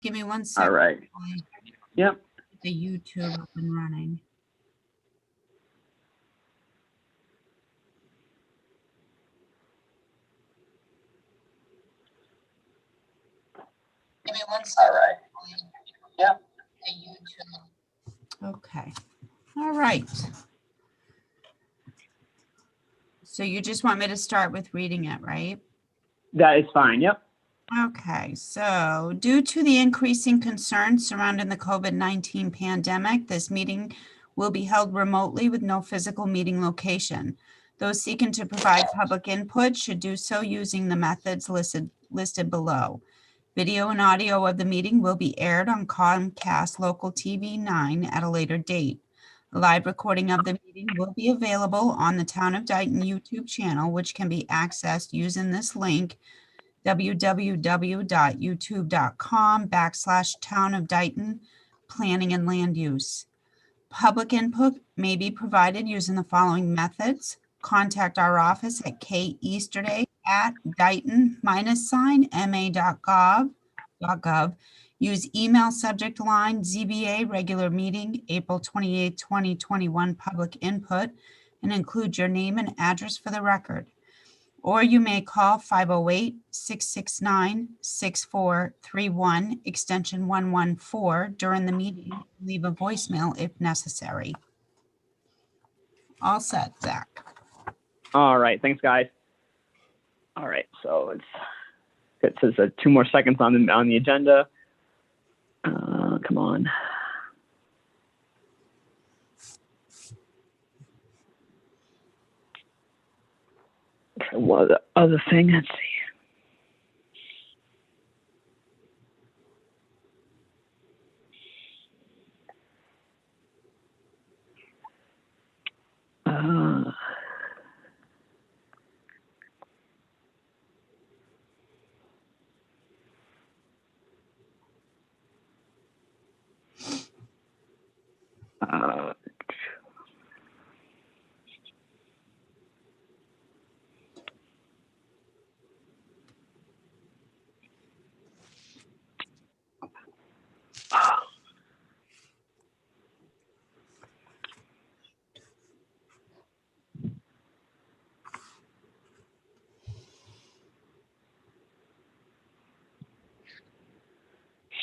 Give me 1 All second. right. Yep. The YouTube up and running. Give me 1 second. All right. Yep. The YouTube. Okay. All right. So you just want me to start with reading it, right? That is fine. Yep. Okay, so due to the increasing concerns surrounding the COVID-19 pandemic, this meeting will be held remotely with no physical meeting location. Those seeking to provide public input should do so using the methods listed below. Video and audio of the meeting will be aired on Comcast Local TV 9 at a later date. A live recording of the meeting will be available on the Town of Dighton YouTube channel, which can be accessed using this link, www.youtube.com/Town of Dighton Planning and Land Use. Public input may be provided using the following methods. Contact our office at keasterday@dighton-ma.gov. Use email subject line ZBA regular meeting April 28, 2021 public input and include your name and address for the record. Or you may call 508-669-6431, extension 114 during the meeting. Leave a voicemail if necessary. All set, Zach. All right. Thanks, guys. All right. So it says 2 more seconds on the agenda. Come on. What the other thing? Let's see.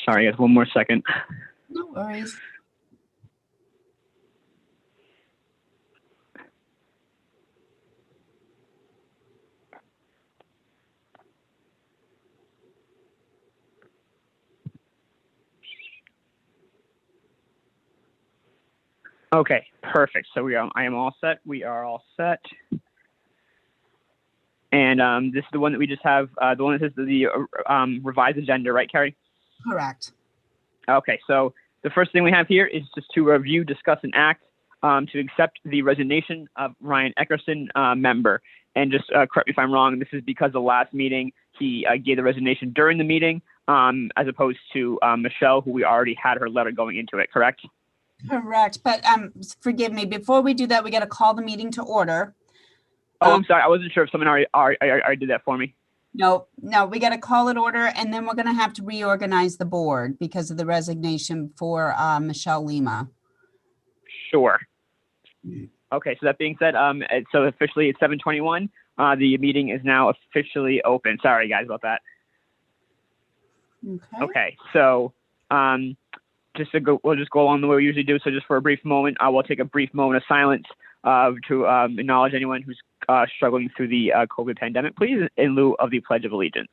Sorry, guys. 1 more second. No worries. Okay, perfect. So I am all set. We are all set. And this is the one that we just have, the one that says the revised agenda, right, Carrie? Correct. Okay, so the first thing we have here is just to review, discuss, and act to accept the resignation of Ryan Eckerson, member. And just correct me if I'm wrong, this is because the last meeting he gave the resignation during the meeting, as opposed to Michelle, who we already had her letter going into it, correct? Correct. But forgive me, before we do that, we got to call the meeting to order. Oh, I'm sorry. I wasn't sure if someone already did that for me. No, we got to call it order, and then we're going to have to reorganize the board because of the resignation for Michelle Lima. Sure. Okay, so that being said, so officially it's 7:21. The meeting is now officially open. Sorry, guys, about that. Okay, so we'll just go along the way we usually do. So just for a brief moment, I will take a brief moment of silence to acknowledge anyone who's struggling through the COVID pandemic, please, in lieu of the Pledge of Allegiance.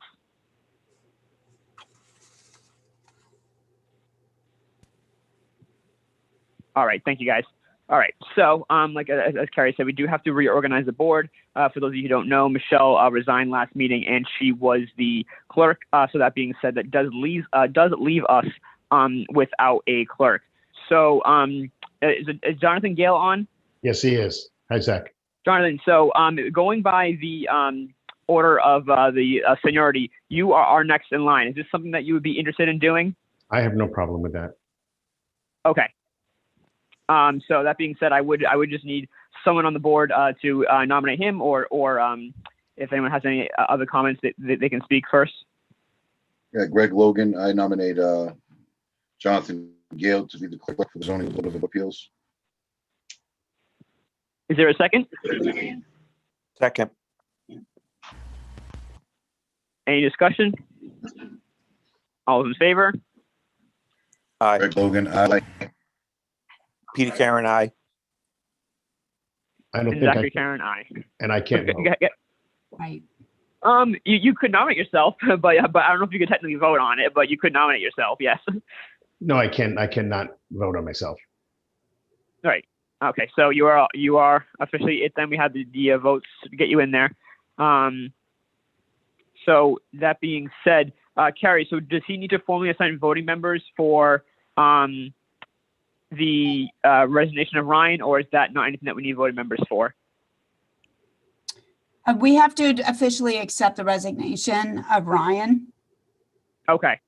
All right, thank you, guys. All right, so like as Carrie said, we do have to reorganize the board. For those of you who don't know, Michelle resigned last meeting, and she was the clerk. So that being said, that does leave us without a clerk. So is Jonathan Gale on? Yes, he is. Hi, Zach. Jonathan, so going by the order of the seniority, you are our next in line. Is this something that you would be interested in doing? I have no problem with that. Okay. So that being said, I would just need someone on the board to nominate him, or if anyone has any other comments, that they can speak first. Yeah, Greg Logan. I nominate Jonathan Gale to be the clerk for the zoning board of appeals. Is there a second? Second. Any discussion? All those in favor? Aye. Greg Logan, aye. Peter Karen, aye. I don't And think Zachary I, Karen, aye. and I can't vote. Right. You could nominate yourself, but I don't know if you could technically vote on it, but you could nominate yourself, yes. No, I can't. I cannot vote on myself. Right. Okay, so you are officially it. Then we have the votes to get you in there. So that being said, Carrie, so does he need to formally assign voting members for the resignation of Ryan, or is that not anything that we need voting members for? We have to officially accept the resignation of Ryan. Okay.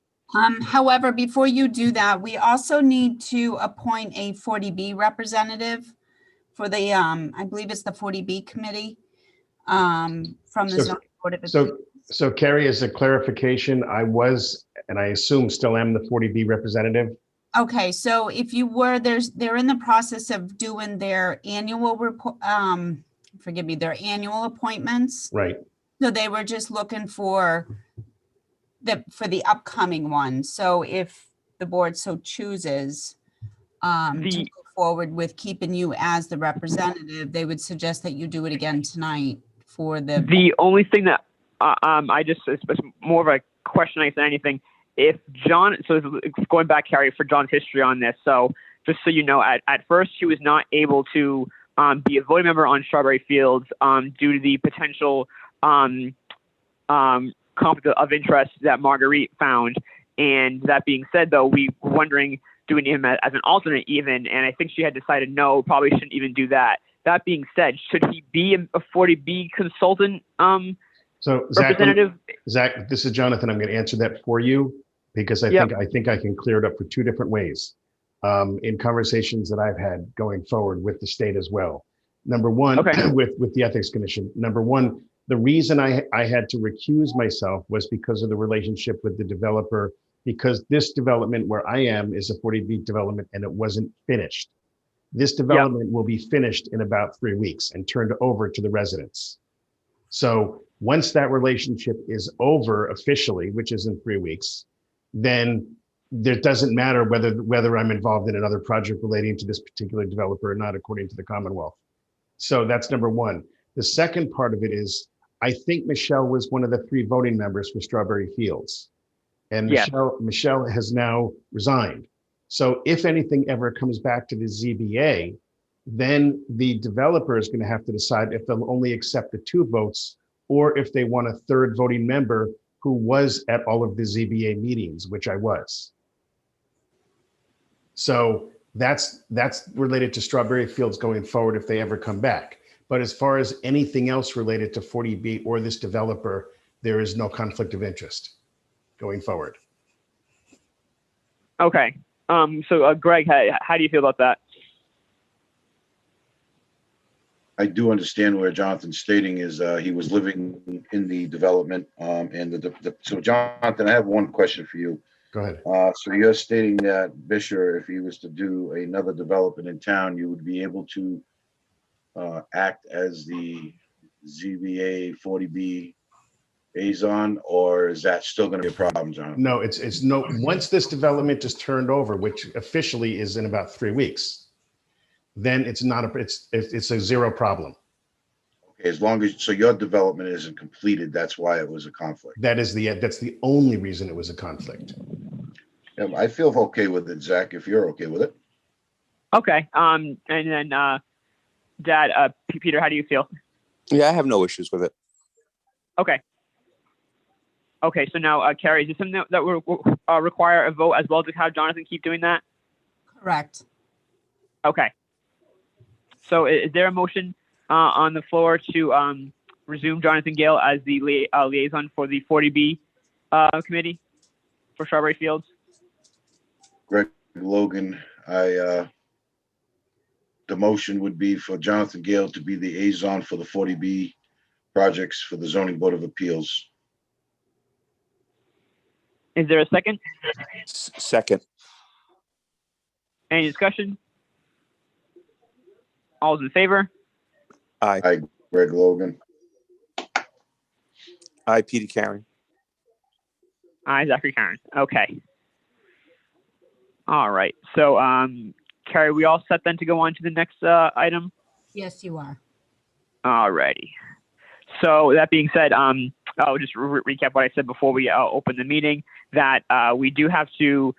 However, before you do that, we also need to appoint a 40B representative for the, I believe it's the 40B committee from the So- zoning board of appeals. So Carrie, as a clarification, I was, and I assume still am, the 40B representative. Okay, so if you were, they're in the process of doing their annual report, forgive me, their annual appointments. Right. So they were just looking for the upcoming one. So if the board so chooses to move forward with keeping you as the representative, they would suggest that you do it again tonight for The only thing that it's more of a question I than anything. If John, so going back, Carrie, for John's history on this. So just so you know, at first he was not able to be a voting member on Strawberry Fields due to the potential conflict of interest that Marguerite found. And that being said, though, we were wondering doing him as an alternate even, and I think she had decided no, probably shouldn't even do that. That being said, should he be a 40B consultant So Zach, representative? Zach, this is Jonathan. I'm going to answer that for you because I think I can clear it up for two different ways in conversations that I've had going forward with the state as well. Number one, with the Ethics Commission. Number one, the reason I had to recuse myself was because of the relationship with the developer, because this development where I am is a 40B development and it wasn't finished. This development will be finished in about 3 weeks and turned over to the residents. So once that relationship is over officially, which is in 3 weeks, then it doesn't matter whether I'm involved in another project relating to this particular developer or not, according to the Commonwealth. So that's number one. The second part of it is, I think Michelle was one of the 3 voting members for Strawberry Fields. And Michelle has now resigned. So if anything ever comes back to the ZBA, then the developer is going to have to decide if they'll only accept the 2 votes or if they want a 3rd voting member who was at all of the ZBA meetings, which I was. So that's related to Strawberry Fields going forward if they ever come back. But as far as anything else related to 40B or this developer, there is no conflict of interest going forward. Okay. So Greg, how do you feel about that? I do understand where Jonathan's stating is he was living in the development so Jonathan, I have one question for you. Go ahead. So you're stating that Bisher, if he was to do another development in town, you would be able to act as the ZBA 40B liaison, or is that still going to be a problem, Jonathan? No, it's no, once this development is turned over, which officially is in about 3 weeks, then it's not it's a zero problem. Okay, as long as, so your development isn't completed, that's why it was a conflict. That's the only reason it was a conflict. Yeah, I feel okay with it, Zach, if you're okay with it. Okay. And then Dad, Peter, how do you feel? Yeah, I have no issues with it. Okay. Okay, so now, Carrie, is this something that will require a vote as well to have Jonathan keep doing that? Correct. Okay. So is there a motion on the floor to resume Jonathan Gale as the liaison for the 40B committee for Strawberry Fields? Greg Logan, the motion would be for Jonathan Gale to be the liaison for the 40B projects for the Zoning Board of Appeals. Is there a second? Second. Any discussion? All's in favor? Aye. Aye, Greg Logan. Aye, Peter Karen. Aye, Zachary Karen. Okay. All right. So, Carrie, we all set then to go on to the next item? Yes, you are. All righty. So that being said, I'll just recap what I said before we open the meeting, that we do have to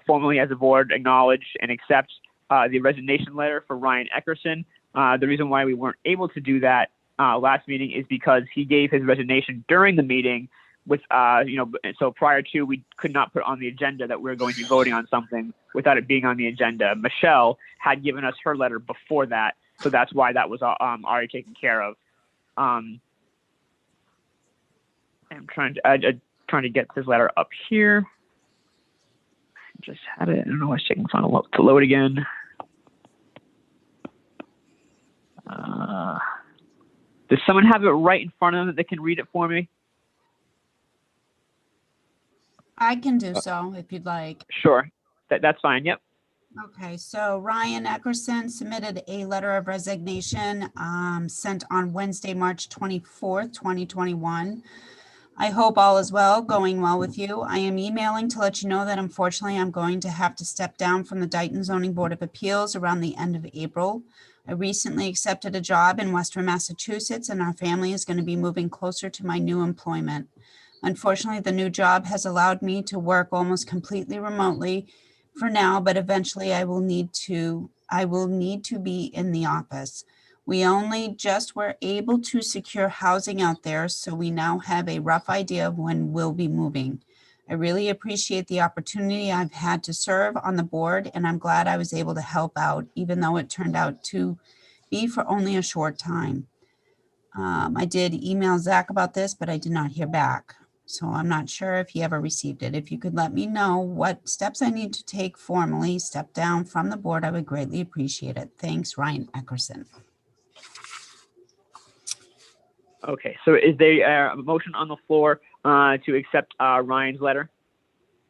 formally as a board acknowledge and accept the resignation letter for Ryan Eckerson. The reason why we weren't able to do that last meeting is because he gave his resignation during the meeting with, so prior to, we could not put on the agenda that we were going to be voting on something without it being on the agenda. Michelle had given us her letter before that, so that's why that was already taken care of. I'm trying to get this letter up here. Just had it. I don't know why it's taking so long to load again. Does someone have it right in front of them that they can read it for me? I can do so if you'd like. Sure. That's fine. Yep. Okay, so Ryan Eckerson submitted a letter of resignation sent on Wednesday, March 24th, 2021. I hope all is well, going well with you. I am emailing to let you know that unfortunately I'm going to have to step down from the Dayton Zoning Board of Appeals around the end of April. I recently accepted a job in Western Massachusetts, and our family is going to be moving closer to my new employment. Unfortunately, the new job has allowed me to work almost completely remotely for now, but eventually I will need to be in the office. We only just were able to secure housing out there, so we now have a rough idea of when we'll be moving. I really appreciate the opportunity I've had to serve on the board, and I'm glad I was able to help out, even though it turned out to be for only a short time. I did email Zach about this, but I did not hear back. So I'm not sure if he ever received it. If you could let me know what steps I need to take formally, step down from the board, I would greatly appreciate it. Thanks, Ryan Eckerson. Okay. So is there a motion on the floor to accept Ryan's letter?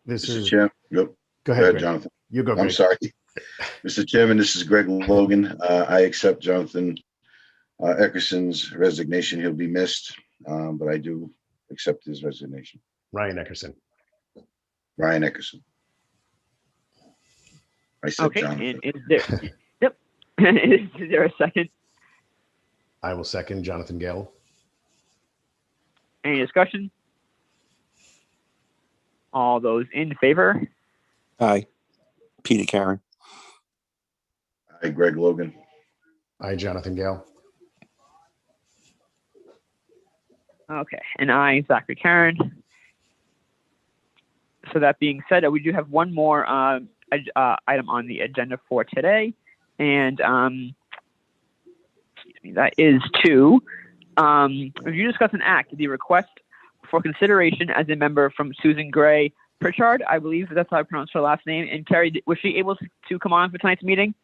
This Mr. is, Chairman, go go ahead, ahead, Greg. Jonathan. You go, I'm Greg. sorry. Mr. Chairman, this is Greg Logan. I accept Jonathan Eckerson's resignation. He'll be missed, but I do accept his resignation. Ryan Eckerson. Ryan Eckerson. I said Okay. Jonathan. And is there, yep. Is there a second? I will second Jonathan Gale. Any discussion? All those in favor? Aye, Peter Karen. Aye, Greg Logan. I, Jonathan Gale. Okay. And I, Zachary Karen. So that being said, we do have one more item on the agenda for today. And excuse me, that is to review, discuss, and act the request for consideration as a member from Susan Gray Pritchard. I believe that's how I pronounce her last name. And Carrie, was she able to come on for tonight's meeting?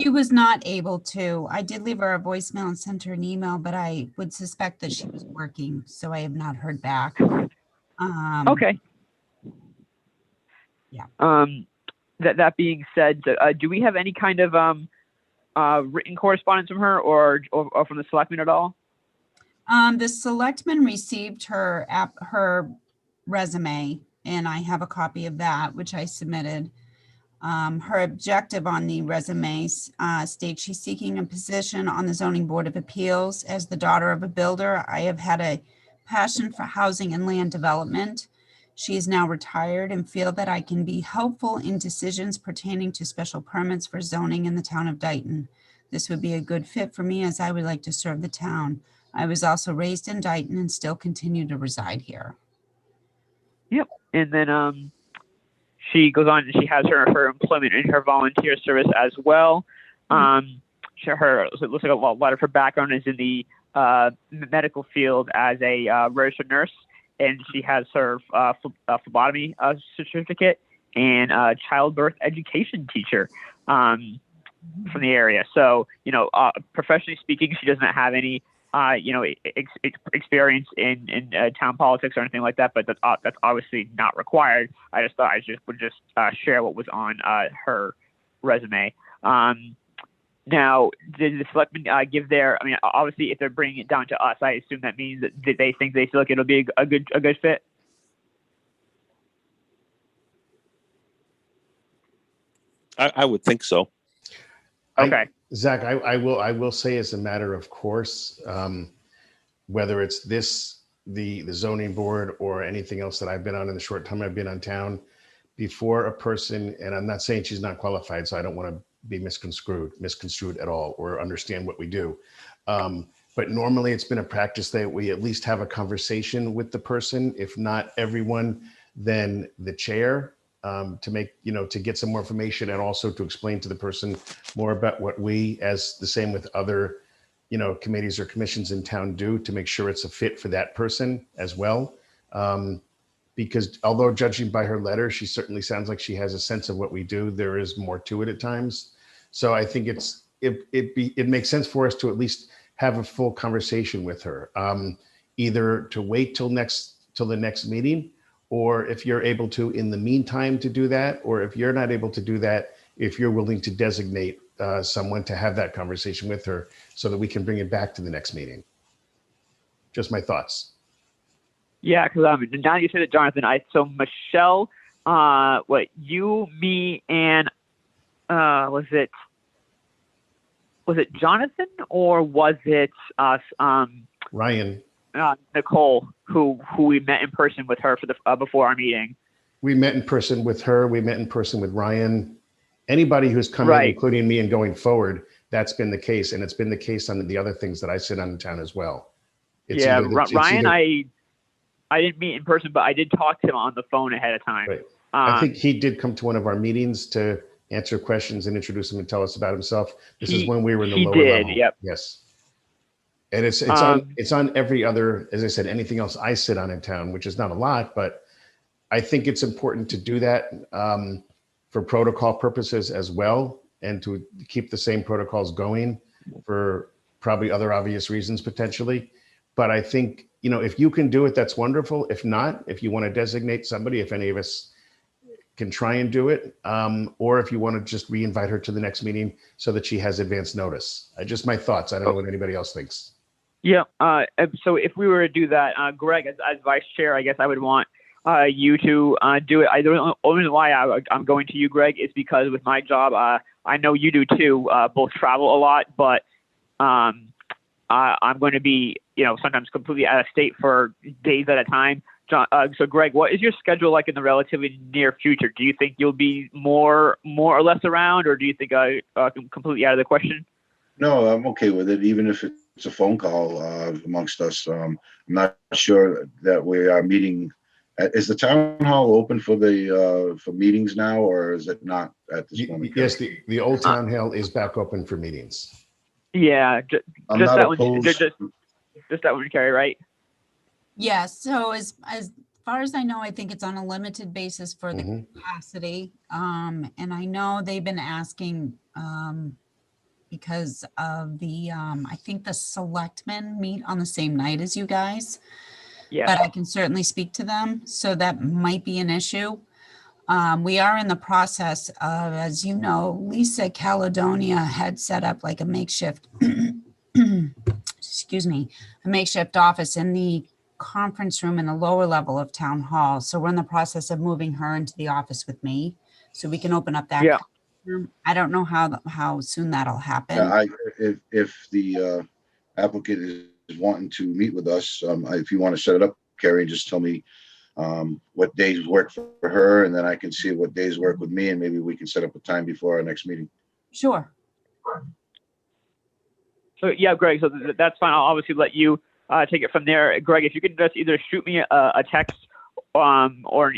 She was not able to. I did leave her a voicemail and sent her an email, but I would suspect that she was working, so I have not heard back. Okay. Yeah. That being said, do we have any kind of written correspondence from her or from the selectmen at all? The selectman received her resume, and I have a copy of that, which I submitted. Her objective on the resume states she's seeking a position on the Zoning Board of Appeals. As the daughter of a builder, I have had a passion for housing and land development. She is now retired and feel that I can be helpful in decisions pertaining to special permits for zoning in the town of Dayton. This would be a good fit for me as I would like to serve the town. I was also raised in Dayton and still continue to reside here. Yep. And then she goes on and she has her employment and her volunteer service as well. It looks like a lot of her background is in the medical field as a registered nurse, and she has her phlebotomy certificate and childbirth education teacher from the area. So, professionally speaking, she doesn't have any experience in town politics or anything like that, but that's obviously not required. I just thought I would share what was on her resume. Now, did the selectmen give their? I mean, obviously, if they're bringing it down to us, I assume that means that they feel like it'll be a good fit. I would think so. Okay. Zach, I will say as a matter of course, whether it's the zoning board or anything else that I've been on in the short time I've been on town, before a person, and I'm not saying she's not qualified, so I don't want to be misconstrued at all, or understand what we do. But normally it's been a practice that we at least have a conversation with the person, if not everyone, then the chair, to make, to get some more information, and also to explain to the person more about what we, as the same with other, committees or commissions in town do, to make sure it's a fit for that person as well. Because although judging by her letter, she certainly sounds like she has a sense of what we do, there is more to it at times. So I think it makes sense for us to at least have a full conversation with her, either to wait till the next meeting, or if you're able to in the meantime to do that, or if you're not able to do that, if you're willing to designate someone to have that conversation with her so that we can bring it back to the next meeting. Just my thoughts. Yeah, because now you said it, Jonathan. So Michelle, you, me, and was it Jonathan, or was it us? Ryan. Nicole, who we met in person with her for the before our meeting. We met in person with her. We met in person with Ryan. Anybody who's come in, including me, and going forward, that's been the case, and it's been the case on the other things that I sit on in town as well. Ryan, I didn't meet in person, but I did talk to him on the phone ahead of time. Right. I think he did come to one of our meetings to answer questions and introduce him and tell us about himself. This is when we were in the lower level. Yep. Yes. And it's on every other, as I said, anything else I sit on in town, which is not a lot, but I think it's important to do that for protocol purposes as well, and to keep the same protocols going for probably other obvious reasons potentially. But I think, if you can do it, that's wonderful. If not, if you want to designate somebody, if any of us can try and do it, or if you want to just re-invite her to the next meeting so that she has advance notice. Just my thoughts. I don't know what anybody else thinks. Yeah. So if we were to do that, Greg, as vice chair, I guess I would want you to do it. The only reason why I'm going to you, Greg, is because with my job, I know you do too, both travel a lot, but I'm going to be, sometimes completely out of state for days at a time. So Greg, what is your schedule like in the relatively near future? Do you think you'll be more or less around, or do you think I'm completely out of the question? No, I'm okay with it, even if it's a phone call amongst us. I'm not sure that we are meeting. Is the town hall open for meetings now, or is it not at this moment? Yes, the old town hall is back open for meetings. Yeah, just that one. Just that one, Carrie, right? Yeah. So as far as I know, I think it's on a limited basis for the capacity. And I know they've been asking because of the I think the selectmen meet on the same night as you guys. Yeah. But I can certainly speak to them. So that might be an issue. We are in the process of, as you know, Lisa Caledonia had set up like a makeshift, excuse me, a makeshift office in the conference room in the lower level of town hall. So we're in the process of moving her into the office with me so we can open up that. Yeah. I don't know how soon that'll happen. Yeah, if the applicant is wanting to meet with us, if you want to set it up, Carrie, just tell me what days work for her, and then I can see what days work with me, and maybe we can set up a time before our next meeting. Sure. So yeah, Greg, so that's fine. I'll obviously let you take it from there. Greg, if you could just either shoot me a text or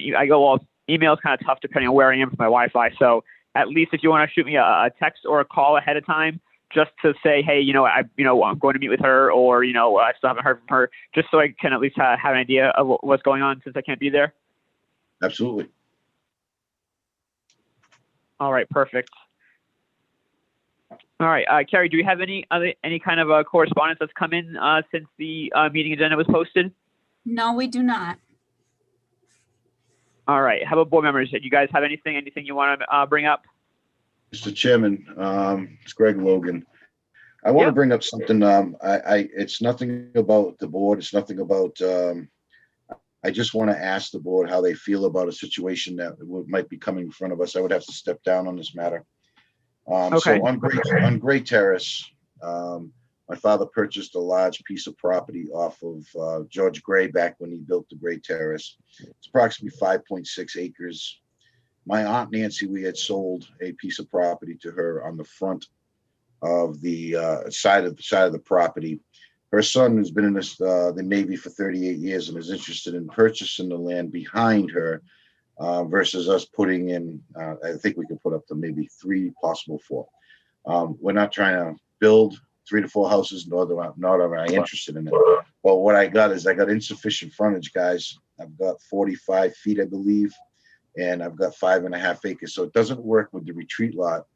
email's kind of tough depending on where I am for my Wi-Fi. So at least if you want to shoot me a text or a call ahead of time, just to say, hey, I'm going to meet with her, or, I still haven't heard from her, just so I can at least have an idea of what's going on since I can't be there. Absolutely. All right, perfect. All right, Carrie, do we have any kind of correspondence that's come in since the meeting agenda was posted? No, we do not. All right, how about board members? Do you guys have anything you want to bring up? Mr. Chairman, it's Greg Logan. I want to Yep. bring up something. It's nothing about the board. It's nothing about. I just want to ask the board how they feel about a situation that might be coming in front of us. I would have to step down on this matter. Okay. So on Great Terrace, my father purchased a large piece of property off of George Gray back when he built the Great Terrace. It's approximately 5.6 acres. My Aunt Nancy, we had sold a piece of property to her on the front of the side of the property. Her son, who's been in the Navy for 38 years and is interested in purchasing the land behind her, versus us putting in, I think we could put up to maybe 3, possible 4. We're not trying to build 3 to 4 houses, nor am I interested in it. But what I got insufficient frontage, guys. I've got 45 feet, I believe, and I've got 5.5 acres. So it doesn't work with the retreat lot.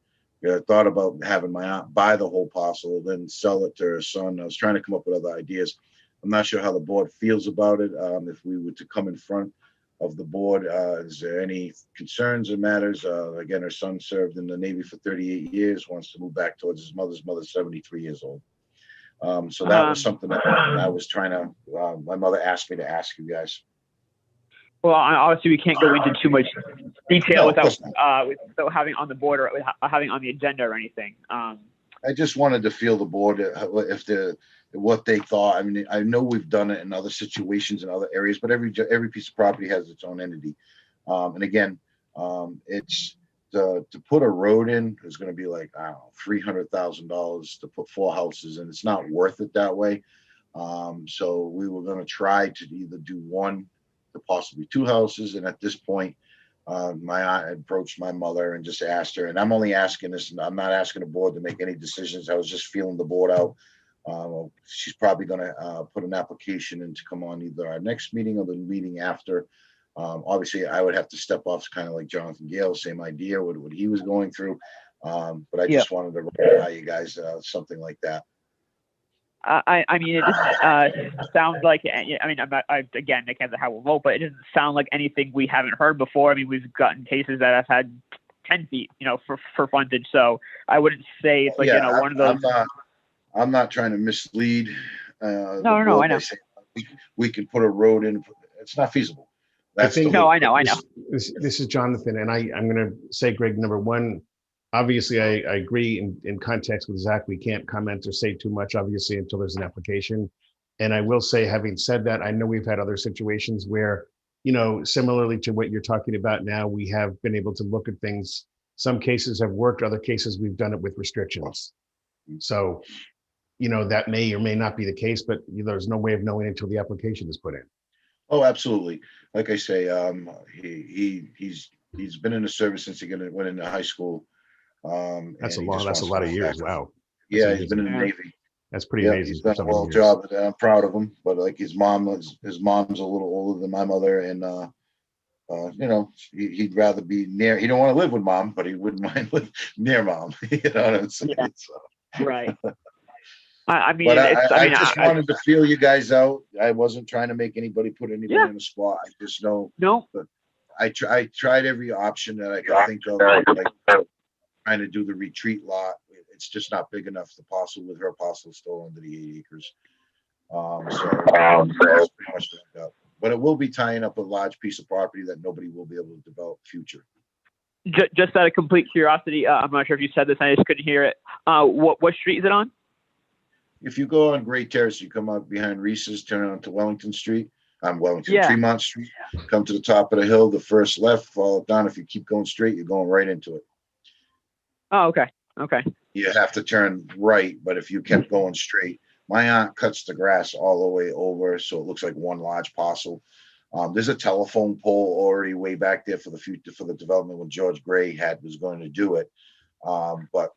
I thought about having my aunt buy the whole parcel, then sell it to her son. I was trying to come up with other ideas. I'm not sure how the board feels about it. If we were to come in front of the board, is there any concerns or matters? Again, her son served in the Navy for 38 years, wants to move back towards his mother's 73 years old. So that was something that I was trying to, my mother asked me to ask you guys. Well, obviously we can't go into too much detail No, of course without having on the board or having on the agenda or anything. I just wanted to feel the board what they thought. I mean, I know we've done it in other situations in other areas, but every piece of property has its own entity. And again, it's to put a road in is going to be like, I don't know, $300,000 to put 4 houses in. It's not worth it that way. So we were going to try to either do 1 to possibly 2 houses. And at this point, my aunt approached my mother and just asked her, and I'm only asking this, and I'm not asking the board to make any decisions. I was just feeling the board out. She's probably going to put an application in to come on either our next meeting or the meeting after. Obviously, I would have to step off, kind of like Jonathan Gale, same idea, what he was going through. But I just wanted to run by you guys something like that. I mean, it just sounds like, I mean, again, I can't say how we'll vote, but it doesn't sound like anything we haven't heard before. I mean, we've gotten cases that have had 10 feet, for frontage. So I wouldn't say it's like, one of those. I'm not trying to mislead. No, I know. We can put a road in. It's not feasible. I know. This is Jonathan, and I'm going to say, Greg, number one, obviously, I agree in context with Zach. We can't comment or say too much, obviously, until there's an application. And I will say, having said that, I know we've had other situations where, similarly to what you're talking about now, we have been able to look at things. Some cases have worked, other cases we've done it with restrictions. So, that may or may not be the case, but there's no way of knowing until the application is put in. Oh, absolutely. Like I say, he's been in the service since he went into high school. That's a lot of years. Wow. Yeah, he's been in the Navy. That's pretty amazing. He's done a well job. I'm proud of him. But like his mom's a little older than my mother, and he'd rather be near. He don't want to live with mom, but he wouldn't mind living near mom. You know what I'm saying? Yeah. So. Right. I mean, but I just wanted to feel you guys out. I wasn't trying to make anybody put anybody on the spot. I just know. No. I tried every option that I could think of. Like trying to do the retreat lot. It's just not big enough. The parcel with her parcel still under the 8 acres. That's pretty much what I got. But it will be tying up a large piece of property that nobody will be able to develop future. Just out of complete curiosity, I'm not sure if you said this, I just couldn't hear it. What street is it on? If you go on Great Terrace, you come out behind Reese's, turn onto Wellington Street. Tremont Street. Come to the top of the hill, the first left, follow down. If you keep going straight, you're going right into it. Oh, okay. You have to turn right, but if you kept going straight, my aunt cuts the grass all the way over, so it looks like one large parcel. There's a telephone pole already way back there for the future, for the development when George Gray was going to do it. But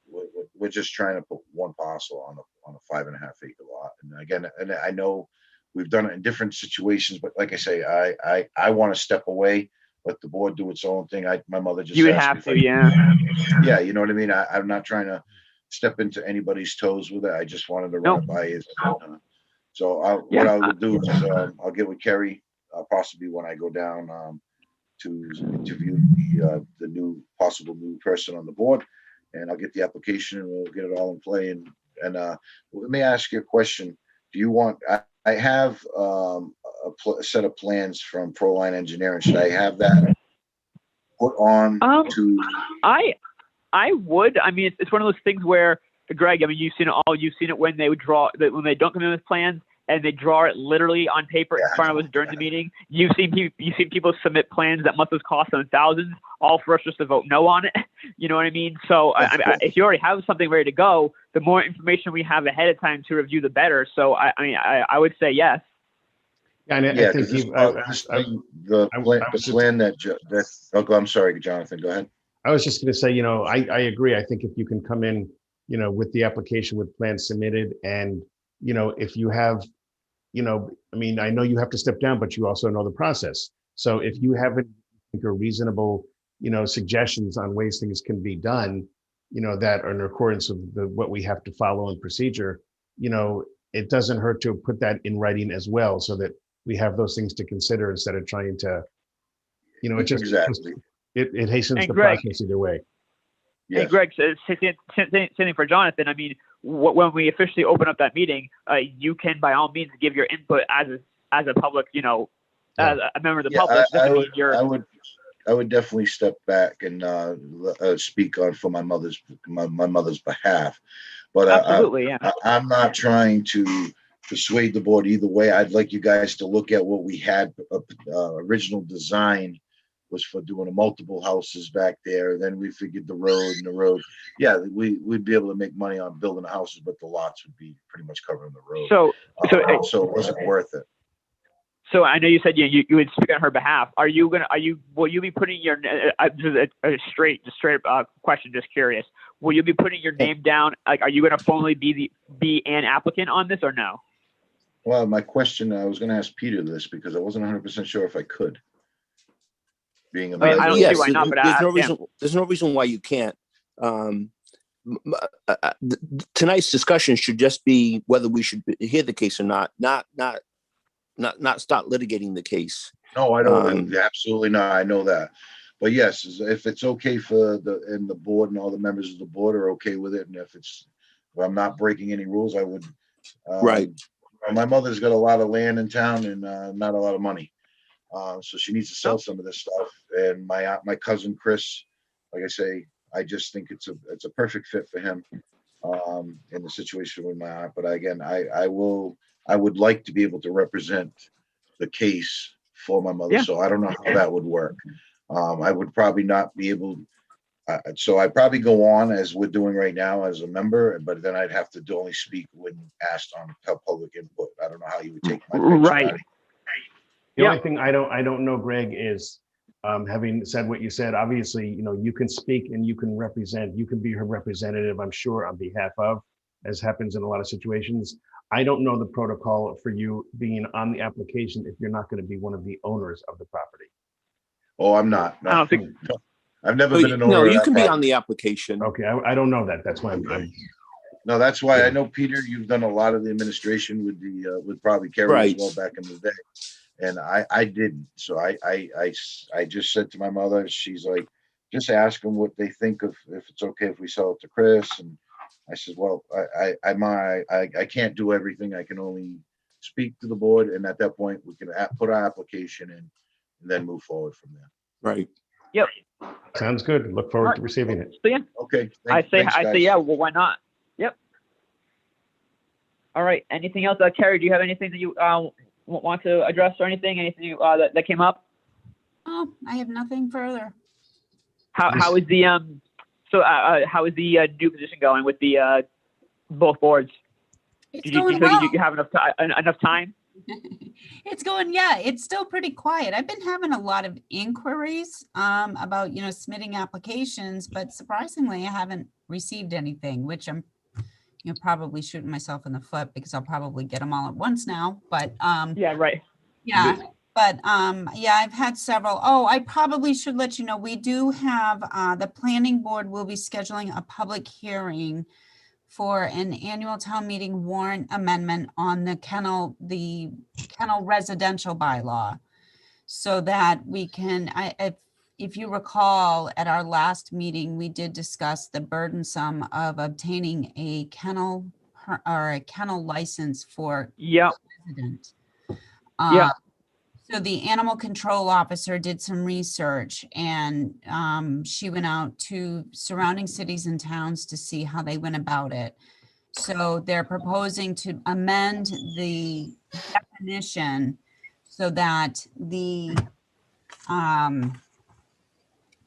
we're just trying to put one parcel on a 5.5 acre lot. And again, I know we've done it in different situations, but like I say, I want to step away, let the board do its own thing. My mother just you would have to, yeah. Yeah, you know what I mean. I'm not trying to step into anybody's toes with it. I just wanted to No. run it by you. So what Yeah. I will do is I'll get with Kerry, possibly when I go down to interview the new possible new person on the board, and I'll get the application and we'll get it all in play. And let me ask you a question. Do you want? I have a set of plans from Proline Engineering. Should I have that put on to? I would. I mean, it's one of those things where, Greg, I mean, you've seen it all. You've seen it when they would draw, when they don't come in with plans and they draw it literally on paper in front of us during the meeting. You've seen people submit plans that must have cost them thousands, all for us just to vote no on it. You know what I mean? So if you already have something ready to go, the more information we have ahead of time to review, the better. So I would say yes. Yeah, and Yeah, I think the plan that. Oh, I'm sorry, Jonathan. Go ahead. I was just going to say, you know, I agree. I think if you can come in, you know, with the application with plans submitted, and, you know, if you have, you know, I mean, I know you have to step down, but you also know the process. So if you have a reasonable, you know, suggestions on ways things can be done, you know, that are in accordance with what we have to follow in procedure, you know, it doesn't hurt to put that in writing as well, so that we have those things to consider instead of trying to, you know, it just exactly. It hastens And the Greg, process either way. Yes. Hey, Greg, same for Jonathan. I mean, when we officially open up that meeting, you can by all means give your input as a public, you know, as a member of the public. I would definitely step back and speak on for my mother's behalf. But absolutely, yeah. I'm not trying to persuade the board either way. I'd like you guys to look at what we had. Original design was for doing multiple houses back there. Then we figured the road. Yeah, we'd be able to make money on building the houses, but the lots would be pretty much covering the road. So it wasn't worth it. So I know you said you would speak on her behalf. Will you be putting your a straight question? Just curious. Will you be putting your name down? Like, are you going to formally be an applicant on this or no? Well, my question, I was going to ask Peter this because I wasn't 100% sure if I could. Being a I don't see why not, but there's no reason why you can't. Tonight's discussion should just be whether we should hear the case or not start litigating the case. No, I don't. Absolutely not. I know that. But yes, if it's okay for the board and all the members of the board are okay with it, and if I'm not breaking any rules, I would. Right. My mother's got a lot of land in town and not a lot of money. So she needs to sell some of this stuff. And my cousin Chris, like I say, I just think it's a perfect fit for him in the situation with my aunt. But again, I would like to be able to represent the case for my mother. Yeah. So I don't know how that would work. I would probably not be able. So I'd probably go on as we're doing right now as a member, but then I'd have to only speak when asked on public input. I don't know how you would take my pitch. Right. The only thing I don't know, Greg, is having said what you said, obviously, you know, you can speak and you can represent, you can be her representative, I'm sure, on behalf of, as happens in a lot of situations. I don't know the protocol for you being on the application if you're not going to be one of the owners of the property. Oh, I'm not. No. I don't think. No. I've never been an owner. No, you can be property. on the application. Okay, I don't know that. That's why I'm No, that's why I know, Peter, you've done a lot of the administration with probably Kerry right. as well back in the day. And I didn't. So I just said to my mother, she's like, just ask them what they think of, if it's okay if we sell it to Chris. And I said, well, I can't do everything. I can only speak to the board. And at that point, we can put our application in and then move forward from there. Right. Yep. Sounds good. Look forward to receiving it. So yeah. Okay. I say yeah. Well, why not? Yep. All right. Anything else, Kerry? Do you have anything that you want to address or anything? Anything that came up? Oh, I have nothing further. How is the how is the new position going with the both boards? It's going well. Did you have enough time? It's going, yeah, it's still pretty quiet. I've been having a lot of inquiries about, you know, submitting applications, but surprisingly, I haven't received anything, which I'm, you know, probably shooting myself in the foot because I'll probably get them all at once now. But yeah, right. Yeah, but yeah, I've had several. Oh, I probably should let you know, we do have the planning board will be scheduling a public hearing for an annual town meeting warrant amendment on the kennel residential bylaw. So that we can, if you recall, at our last meeting, we did discuss the burdensome of obtaining a kennel or a kennel license for Yeah. resident. Yeah. So the animal control officer did some research and she went out to surrounding cities and towns to see how they went about it. So they're proposing to amend the definition so that the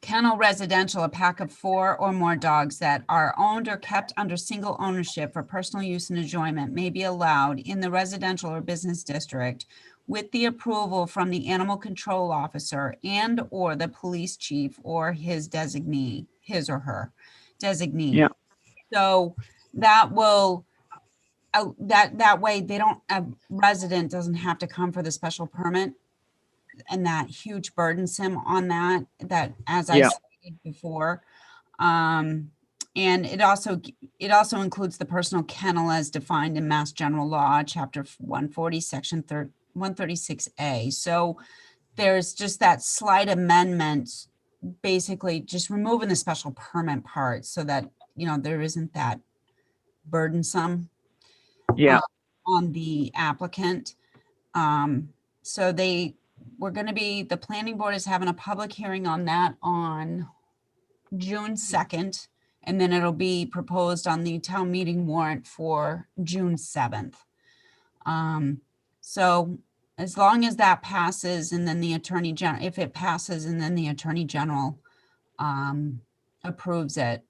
kennel residential, a pack of 4 or more dogs that are owned or kept under single ownership for personal use and enjoyment may be allowed in the residential or business district with the approval from the animal control officer and or the police chief or his designee, his or her designee. Yeah. So that will, that way they don't, a resident doesn't have to come for the special permit and that huge burdensome on that as I stated before. And it also includes the personal kennel as defined in Mass General Law, Chapter 140, Section 136A. So there's just that slight amendment, basically just removing the special permit part so that, there isn't that burdensome on the applicant. So we're going to be, the planning board is having a public hearing on that on June 2nd, and then it'll be proposed on the town meeting warrant for June 7th. So as long as that passes and then the Attorney General, if it passes and then the Attorney General approves it,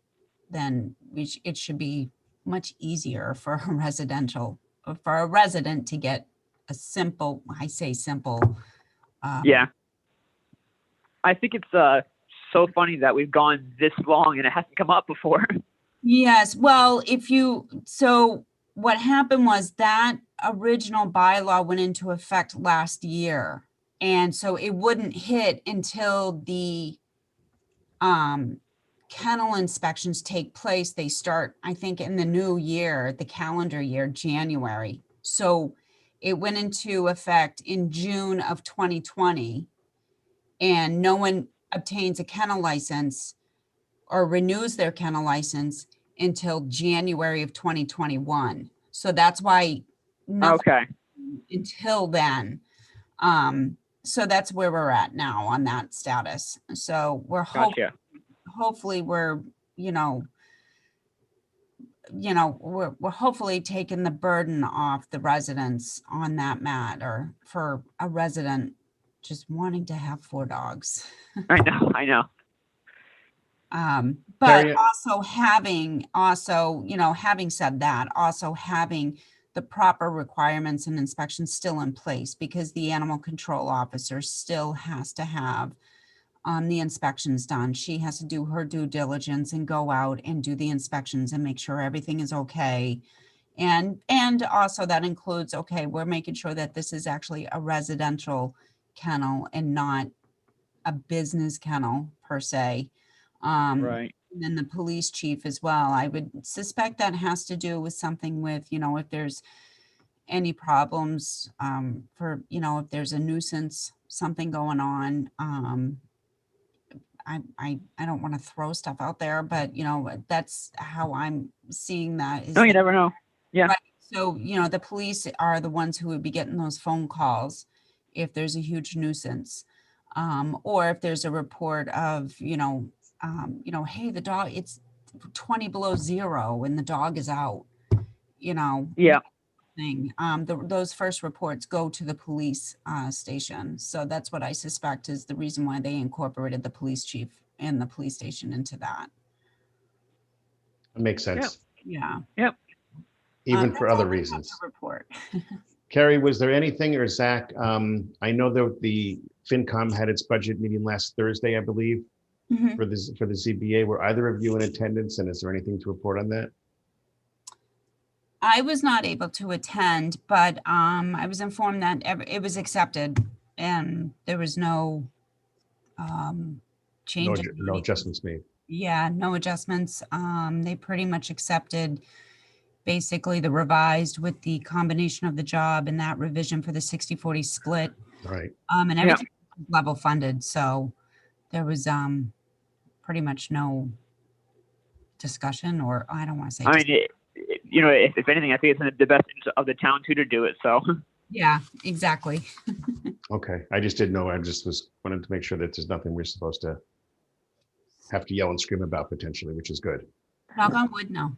then it should be much easier for a resident to get a simple, I say simple. Yeah. I think it's so funny that we've gone this long and it hasn't come up before. Yes, well, so what happened was that original bylaw went into effect last year. And so it wouldn't hit until the kennel inspections take place. They start, I think, in the new year, the calendar year, January. So it went into effect in June of 2020, and no one obtains a kennel license or renews their kennel license until January of 2021. So that's why nothing until then. So that's where we're at now on that status. So we're hopefully we're, we're hopefully taking the burden off the residents on that matter for a resident just wanting to have 4 dogs. I know. But having said that, also having the proper requirements and inspections still in place, because the animal control officer still has to have the inspections done. She has to do her due diligence and go out and do the inspections and make sure everything is okay. And also that includes, okay, we're making sure that this is actually a residential kennel and not a business kennel per se. Right. And then the police chief as well. I would suspect that has to do with something with, if there's any problems if there's a nuisance, something going on. I don't want to throw stuff out there, but that's how I'm seeing that. No, you never know. Yeah. Right? So, the police are the ones who would be getting those phone calls if there's a huge nuisance, or if there's a report of, hey, the dog, it's 20 below zero and the dog is out, Yeah. thing. Those first reports go to the police station. So that's what I suspect is the reason why they incorporated the police chief and the police station into that. That makes sense. Yeah. Yep. Even for other reasons. Report. Carrie, was there anything, or Zach, I know that the FinCom had its budget meeting last Thursday, I believe, for the ZBA. Were either of you in attendance, and is there anything to report on that? I was not able to attend, but I was informed that it was accepted and there was no change. No adjustments made. Yeah, no adjustments. They pretty much accepted basically the revised with the combination of the job and that revision for the 60-40 split. Right. And Yeah. everything was level funded, so there was pretty much no discussion, or I don't want to say. I mean, if anything, I think it's in the best interest of the town too to do it. So, Yeah, exactly. Okay. I just didn't know. I just wanted to make sure that there's nothing we're supposed to have to yell and scream about potentially, which is good. Knock on wood, no.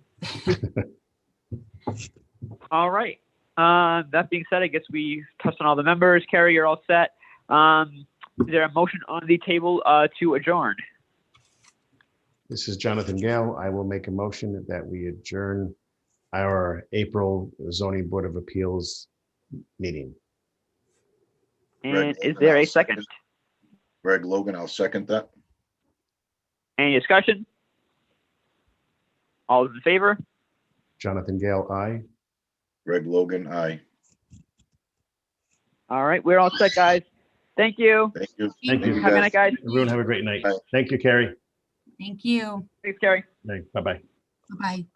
all right. That being said, I guess we touched on all the members. Carrie, you're all set. Is there a motion on the table to adjourn? This is Jonathan Gale. I will make a motion that we adjourn our April zoning board of appeals meeting. And is Logan, there I'll a second? Greg Logan, I'll second that. Any discussion? All those in favor? Jonathan Gale, aye. Greg Logan, aye. All right, we're all set, guys. Thank you. Thank you. Thank you. Have a good night, guys. Everyone have a great night. Bye. Thank you, Carrie. Thank you. Thanks, Carrie. Bye-bye. Bye-bye.